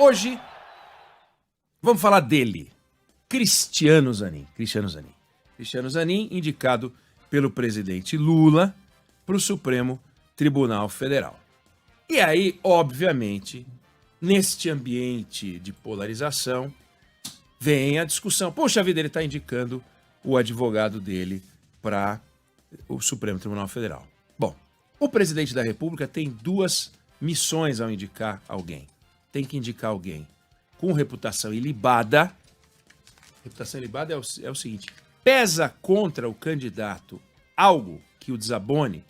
Hoje, vamos falar dele, Cristiano Zanin. Cristiano Zanin, indicado pelo presidente Lula para o Supremo Tribunal Federal. E aí, obviamente, neste ambiente de polarização, vem a discussão. Poxa vida, ele está indicando o advogado dele para o Supremo Tribunal Federal. Bom, o presidente da República tem duas missões ao indicar alguém. Tem que indicar alguém com reputação ilibada. Reputação ilibada é o seguinte: pesa contra o candidato algo que o desabone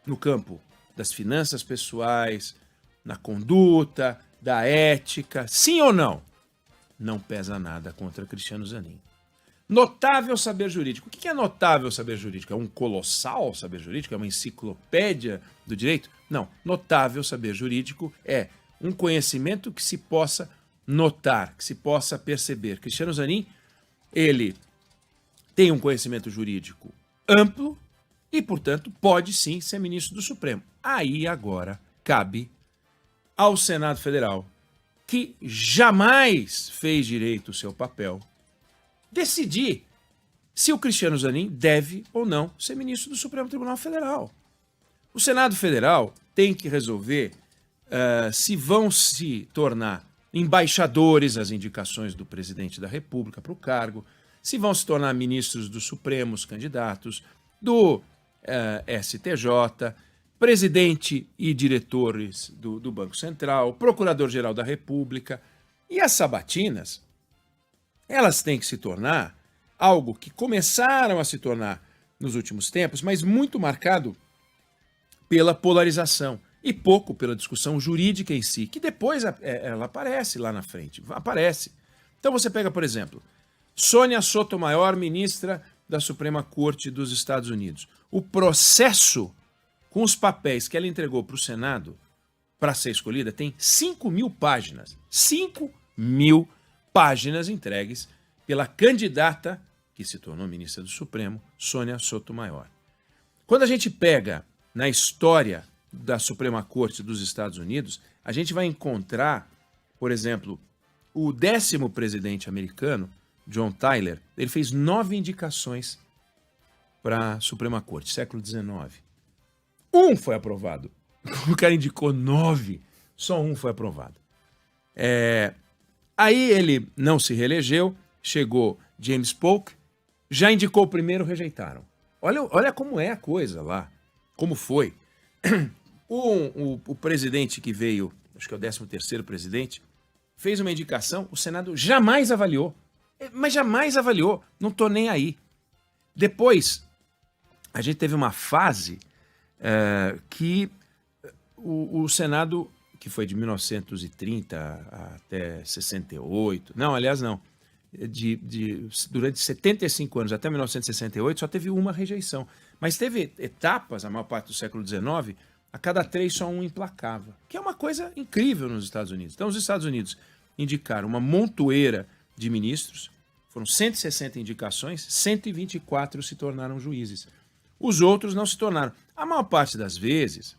no campo das finanças pessoais, na conduta, da ética, sim ou não? Não pesa nada contra Cristiano Zanin. Notável saber jurídico. O que é notável saber jurídico? É um colossal saber jurídico? É uma enciclopédia do direito? Não. Notável saber jurídico é um conhecimento que se possa notar, que se possa perceber. Cristiano Zanin, ele tem um conhecimento jurídico amplo e, portanto, pode sim ser ministro do Supremo. Aí agora cabe ao Senado Federal, que jamais fez direito o seu papel, decidir se o Cristiano Zanin deve ou não ser ministro do Supremo Tribunal Federal. O Senado Federal tem que resolver se vão se tornar embaixadores as indicações do presidente da República para o cargo, se vão se tornar ministros do Supremo, os candidatos, do STJ, presidente e diretores do Banco Central, procurador-geral da República. E as sabatinas, elas têm que se tornar algo que começaram a se tornar nos últimos tempos, mas muito marcado pela polarização e pouco pela discussão jurídica em si, que depois ela aparece lá na frente, aparece. Então você pega, por exemplo, Sônia Sotomayor, ministra da Suprema Corte dos Estados Unidos. O processo com os papéis que ela entregou para o Senado para ser escolhida tem 5.000 páginas. 5.000 páginas entregues pela candidata que se tornou ministra do Supremo, Sônia Sotomayor. Quando a gente pega na história da Suprema Corte dos Estados Unidos, a gente vai encontrar, por exemplo, o 10º presidente americano, John Tyler, ele fez 9 indicações para a Suprema Corte, século XIX. Um foi aprovado. O cara indicou 9, só um foi aprovado. Aí ele não se reelegeu, chegou James Polk, já indicou o primeiro, rejeitaram. Olha como é a coisa lá, como foi. O presidente que veio, acho que é o 13º presidente, fez uma indicação, o Senado jamais avaliou. Mas jamais avaliou, não estou nem aí. Depois, a gente teve uma fase que o Senado, que foi de 1930 até 68, não, aliás não, durante 75 anos, até 1968, só teve uma rejeição. Mas teve etapas, a maior parte do século XIX, a cada 3 só um emplacava, que é uma coisa incrível nos Estados Unidos. Então os Estados Unidos indicaram uma montoeira de ministros, foram 160 indicações, 124 se tornaram juízes. Os outros não se tornaram. A maior parte das vezes,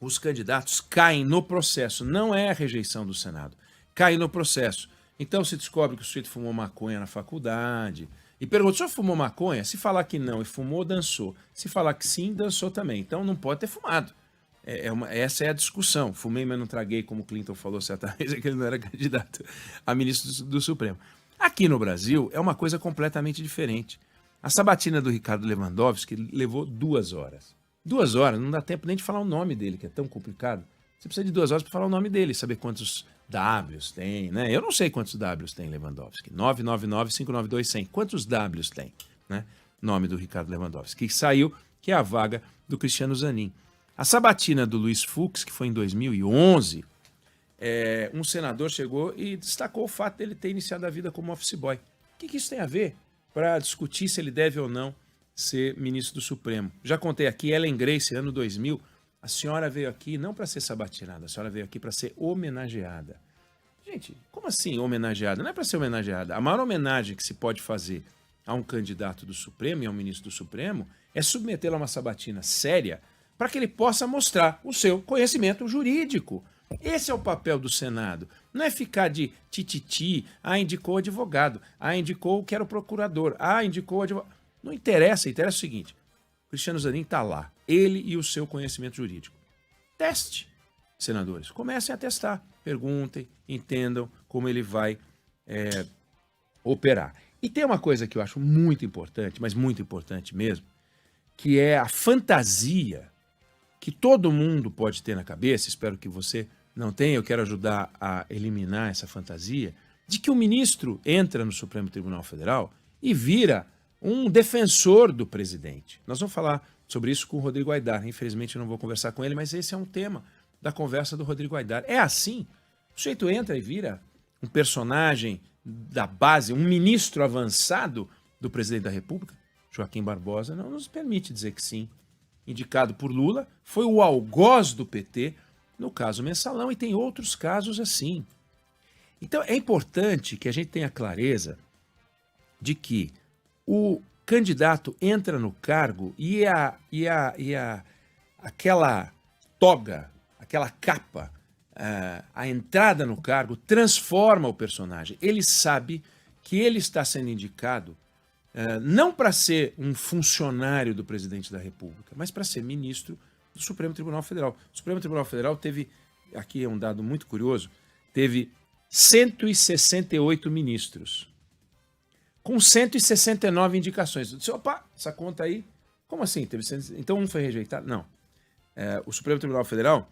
os candidatos caem no processo, não é a rejeição do Senado, caem no processo. Então se descobre que o sujeito fumou maconha na faculdade, e pergunta, o senhor fumou maconha? Se falar que não e fumou, dançou. Se falar que sim, dançou também. Então não pode ter fumado. Essa é a discussão. Fumei, mas não traguei, como Clinton falou certa vez, é que ele não era candidato a ministro do Supremo. Aqui no Brasil é uma coisa completamente diferente. A sabatina do Ricardo Lewandowski levou 2 horas. 2 horas, não dá tempo nem de falar o nome dele, que é tão complicado. Você precisa de 2 horas para falar o nome dele, saber quantos Ws tem, né? Eu não sei quantos Ws tem Lewandowski. 999-592-100. Quantos Ws tem, né? Nome do Ricardo Lewandowski, que saiu, que é a vaga do Cristiano Zanin. A sabatina do Luiz Fux, que foi em 2011, um senador chegou e destacou o fato dele ter iniciado a vida como office boy. O que isso tem a ver para discutir se ele deve ou não ser ministro do Supremo? Já contei aqui, Ellen Grace, ano 2000, a senhora veio aqui não para ser sabatinada, a senhora veio aqui para ser homenageada. Gente, como assim homenageada? Não é para ser homenageada. A maior homenagem que se pode fazer a um candidato do Supremo e a um ministro do Supremo é submetê-lo a uma sabatina séria para que ele possa mostrar o seu conhecimento jurídico, Esse é o papel do Senado. Não é ficar de tititi, indicou advogado, indicou que era o procurador, indicou advogado. Não interessa, interessa o seguinte, Cristiano Zanin está lá, ele e o seu conhecimento jurídico. Teste, senadores, comecem a testar, perguntem, entendam como ele vai operar. E tem uma coisa que eu acho muito importante, mas muito importante mesmo, que é a fantasia que todo mundo pode ter na cabeça, espero que você não tenha, eu quero ajudar a eliminar essa fantasia, de que o ministro entra no Supremo Tribunal Federal e vira um defensor do presidente. Nós vamos falar sobre isso com o Rodrigo Aidar, infelizmente eu não vou conversar com ele, mas esse é um tema da conversa do Rodrigo Aidar. É assim, o sujeito entra e vira um personagem da base, um ministro avançado do presidente da República, Joaquim Barbosa, não nos permite dizer que sim. Indicado por Lula, foi o algoz do PT no caso Mensalão e tem outros casos assim. Então é importante que a gente tenha clareza de que o candidato entra no cargo e aquela toga, aquela capa, a entrada no cargo transforma o personagem. Ele sabe que ele está sendo indicado não para ser um funcionário do presidente da República, mas para ser ministro do Supremo Tribunal Federal. O Supremo Tribunal Federal teve, aqui é um dado muito curioso, teve 168 ministros, com 169 indicações. Eu disse, opa, essa conta aí, como assim? Então um foi rejeitado? Não. O Supremo Tribunal Federal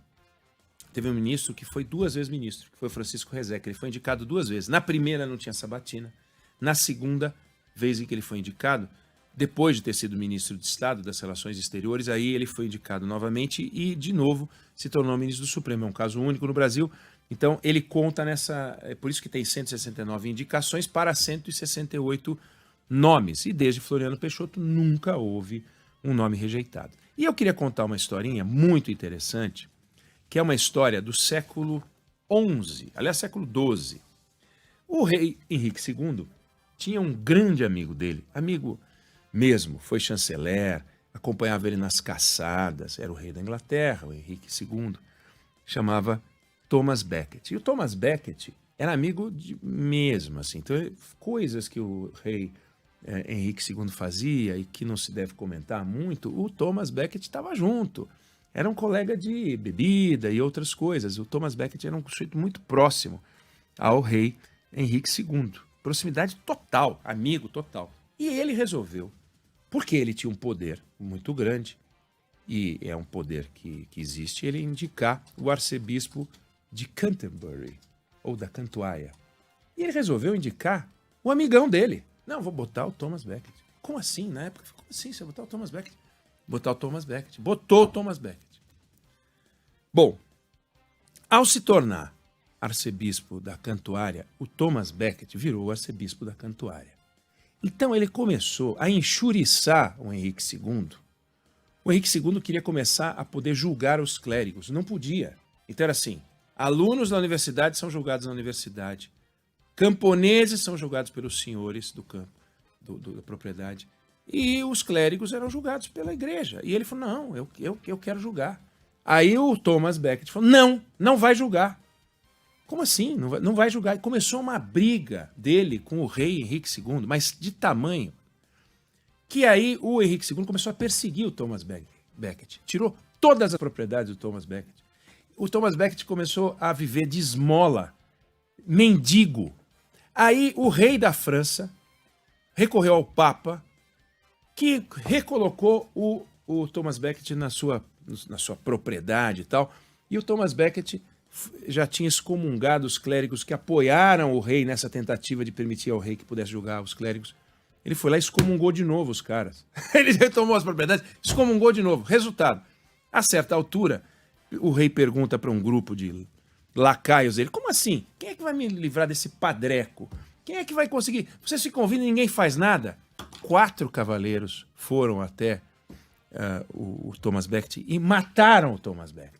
teve um ministro que foi 2 vezes ministro, que foi Francisco Rezec. Ele foi indicado 2 vezes. Na primeira não tinha sabatina, na segunda vez em que ele foi indicado, depois de ter sido ministro de Estado das Relações Exteriores, aí ele foi indicado novamente e, de novo, se tornou ministro do Supremo. É um caso único no Brasil. Então, ele conta nessa... É por isso que tem 169 indicações para 168 nomes. E desde Floriano Peixoto nunca houve um nome rejeitado. E eu queria contar uma historinha muito interessante, que é uma história do século XI, aliás, século XII. O rei Henrique II tinha um grande amigo dele, amigo mesmo, foi chanceler, acompanhava ele nas caçadas, era o rei da Inglaterra, o Henrique II, chamava Thomas Becket. E o Thomas Becket era amigo mesmo, assim, então coisas que o rei Henrique II fazia e que não se deve comentar muito, o Thomas Becket estava junto. Era um colega de bebida e outras coisas. O Thomas Becket era um sujeito muito próximo ao rei Henrique II. Proximidade total, amigo total. E ele resolveu, porque ele tinha um poder muito grande, e é um poder que existe, ele indicar o arcebispo de Canterbury, ou da Cantuária. E ele resolveu indicar o amigão dele. Não, vou botar o Thomas Becket. Como assim? Na época, como assim? Você vai botar o Thomas Becket? Botar o Thomas Becket. Botou o Thomas Becket. Bom, ao se tornar arcebispo da Cantuária, o Thomas Becket virou o arcebispo da Cantuária. Então ele começou a enxuriçar o Henrique II. O Henrique II queria começar a poder julgar os clérigos. Não podia. Então era assim, alunos da universidade são julgados na universidade. Camponeses são julgados pelos senhores do campo, da propriedade. E os clérigos eram julgados pela igreja. E ele falou, não, eu quero julgar. Aí o Thomas Becket falou, não vai julgar. Como assim? Não vai julgar. E começou uma briga dele com o rei Henrique II, mas de tamanho, que aí o Henrique II começou a perseguir o Thomas Becket. Tirou todas as propriedades do Thomas Becket. O Thomas Becket começou a viver de esmola, mendigo. Aí o rei da França recorreu ao Papa, que recolocou o Thomas Becket na sua propriedade e tal. E o Thomas Becket já tinha excomungado os clérigos que apoiaram o rei nessa tentativa de permitir ao rei que pudesse julgar os clérigos. Ele foi lá e excomungou de novo os caras. Ele retomou as propriedades, excomungou de novo. Resultado, a certa altura, o rei pergunta para um grupo de lacaios dele, como assim? Quem é que vai me livrar desse padreco? Quem é que vai conseguir? Vocês se convidam e ninguém faz nada. 4 cavaleiros foram até o Thomas Becket e mataram o Thomas Becket.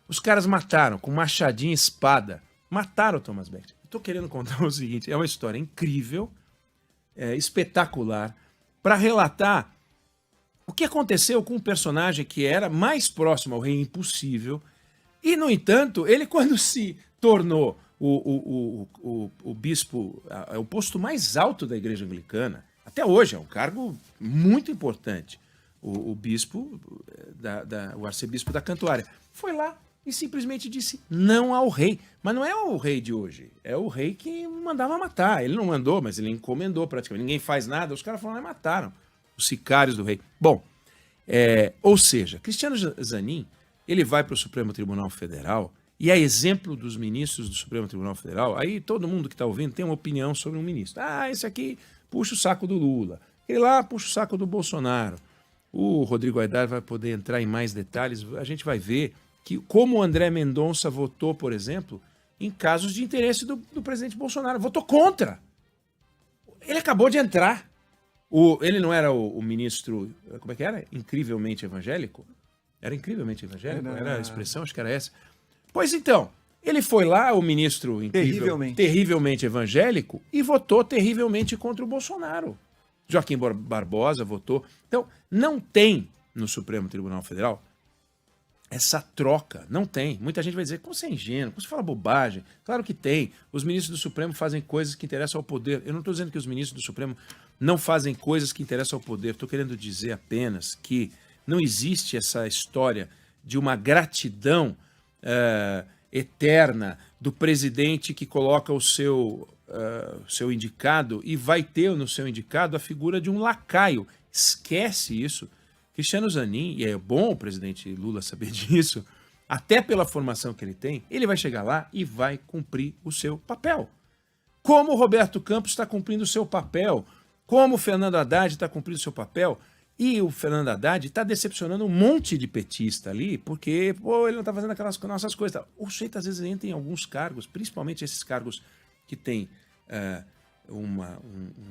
Os caras mataram, com machadinha e espada, mataram o Thomas Becket. Estou querendo contar o seguinte, é uma história incrível, espetacular, para relatar o que aconteceu com um personagem que era mais próximo ao rei impossível, E, no entanto, ele quando se tornou o bispo, o posto mais alto da igreja anglicana, até hoje é um cargo muito importante, o bispo, o arcebispo da Cantuária, foi lá e simplesmente disse não ao rei. Mas não é o rei de hoje, é o rei que mandava matar. Ele não mandou, mas ele encomendou praticamente. Ninguém faz nada, os caras foram lá e mataram os sicários do rei. Bom, ou seja, Cristiano Zanin, ele vai para o Supremo Tribunal Federal e, a exemplo dos ministros do Supremo Tribunal Federal, aí todo mundo que está ouvindo tem uma opinião sobre um ministro. Esse aqui puxa o saco do Lula, aquele lá puxa o saco do Bolsonaro. O Rodrigo Aidar vai poder entrar em mais detalhes, a gente vai ver que como o André Mendonça votou, por exemplo, em casos de interesse do presidente Bolsonaro. Votou contra. Ele acabou de entrar. Ele não era o ministro, como é que era? Incrivelmente evangélico? Era incrivelmente evangélico? Era a expressão, acho que era essa. Pois então, ele foi lá, o ministro terrivelmente evangélico, e votou terrivelmente contra o Bolsonaro. Joaquim Barbosa votou. Então, não tem no Supremo Tribunal Federal essa troca. Não tem. Muita gente vai dizer, como você é ingênuo, como você fala bobagem. Claro que tem. Os ministros do Supremo fazem coisas que interessam ao poder. Eu não estou dizendo que os ministros do Supremo não fazem coisas que interessam ao poder. Estou querendo dizer apenas que não existe essa história de uma gratidão eterna do presidente que coloca o seu indicado e vai ter no seu indicado a figura de um lacaio. Esquece isso. Cristiano Zanin, e é bom o presidente Lula saber disso, até pela formação que ele tem, ele vai chegar lá e vai cumprir o seu papel. Como o Roberto Campos está cumprindo o seu papel, como o Fernando Haddad está cumprindo o seu papel, e o Fernando Haddad está decepcionando um monte de petista ali, porque ele não está fazendo aquelas nossas coisas. O sujeito às vezes entra em alguns cargos, principalmente esses cargos que têm um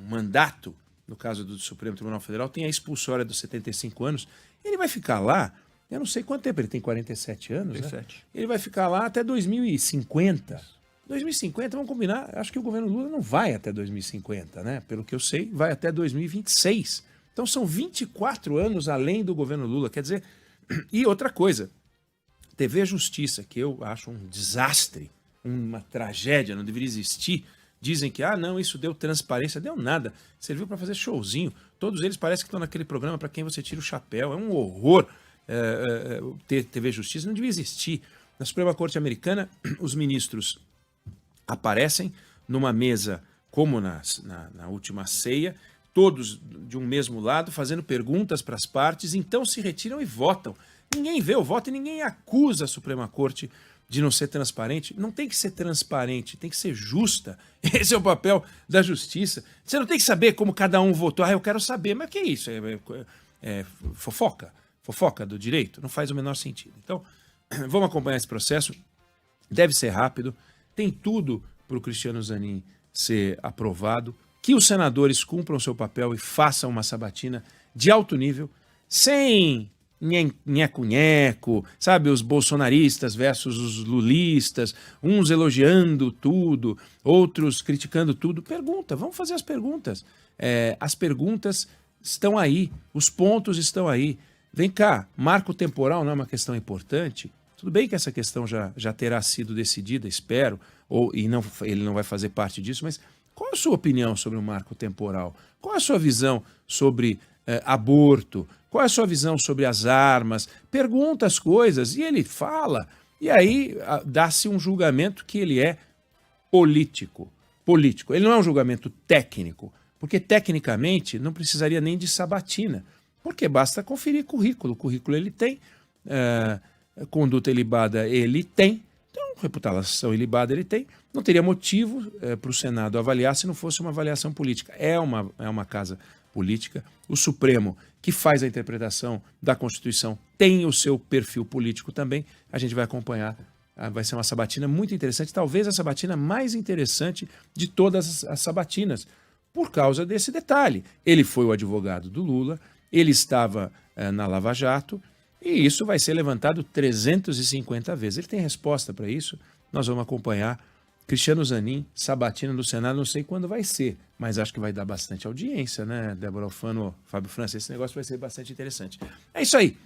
mandato. No caso do Supremo Tribunal Federal, tem a expulsória dos 75 anos. Ele vai ficar lá, eu não sei quanto tempo, ele tem 47 anos, 47. Né? Ele vai ficar lá até 2050. 2050, vamos combinar, acho que o governo Lula não vai até 2050, né? Pelo que eu sei, vai até 2026. Então são 24 anos além do governo Lula, quer dizer... E outra coisa, TV Justiça, que eu acho um desastre, uma tragédia, não deveria existir. Dizem que, não, isso deu transparência. Deu nada. Serviu para fazer showzinho. Todos eles parecem que estão naquele programa para quem você tira o chapéu. É um horror ter TV Justiça. Não devia existir. Na Suprema Corte Americana, os ministros aparecem numa mesa, como na última ceia, todos de um mesmo lado, fazendo perguntas para as partes, então se retiram e votam. Ninguém vê o voto e ninguém acusa a Suprema Corte de não ser transparente. Não tem que ser transparente, tem que ser justa. Esse é o papel da justiça. Você não tem que saber como cada um votou. Eu quero saber. Mas o que é isso? É fofoca? Fofoca do direito? Não faz o menor sentido. Então, vamos acompanhar esse processo. Deve ser rápido. Tem tudo para o Cristiano Zanin ser aprovado. Que os senadores cumpram o seu papel e façam uma sabatina de alto nível, sem... nheco-nheco, sabe, os bolsonaristas versus os lulistas, uns elogiando tudo, outros criticando tudo. Pergunta, vamos fazer as perguntas. As perguntas estão aí, os pontos estão aí. Vem cá, marco temporal não é uma questão importante? Tudo bem que essa questão já terá sido decidida, espero, ele não vai fazer parte disso, mas qual é a sua opinião sobre o marco temporal? Qual é a sua visão sobre aborto? Qual é a sua visão sobre as armas? Pergunta as coisas e ele fala. E aí dá-se um julgamento que ele é político. Ele não é um julgamento técnico, porque tecnicamente não precisaria nem de sabatina, porque basta conferir currículo. O currículo ele tem, conduta ilibada ele tem, então reputação ilibada ele tem. Não teria motivo para o Senado avaliar se não fosse uma avaliação política. É uma casa política. O Supremo, que faz a interpretação da Constituição, tem o seu perfil político também. A gente vai acompanhar. Vai ser uma sabatina muito interessante, talvez a sabatina mais interessante de todas as sabatinas, por causa desse detalhe. Ele foi o advogado do Lula, ele estava na Lava Jato, e isso vai ser levantado 350 vezes. Ele tem resposta para isso, nós vamos acompanhar. Cristiano Zanin, sabatina no Senado, não sei quando vai ser, mas acho que vai dar bastante audiência, né, Débora Alfano, Fábio França, esse negócio vai ser bastante interessante. É isso aí.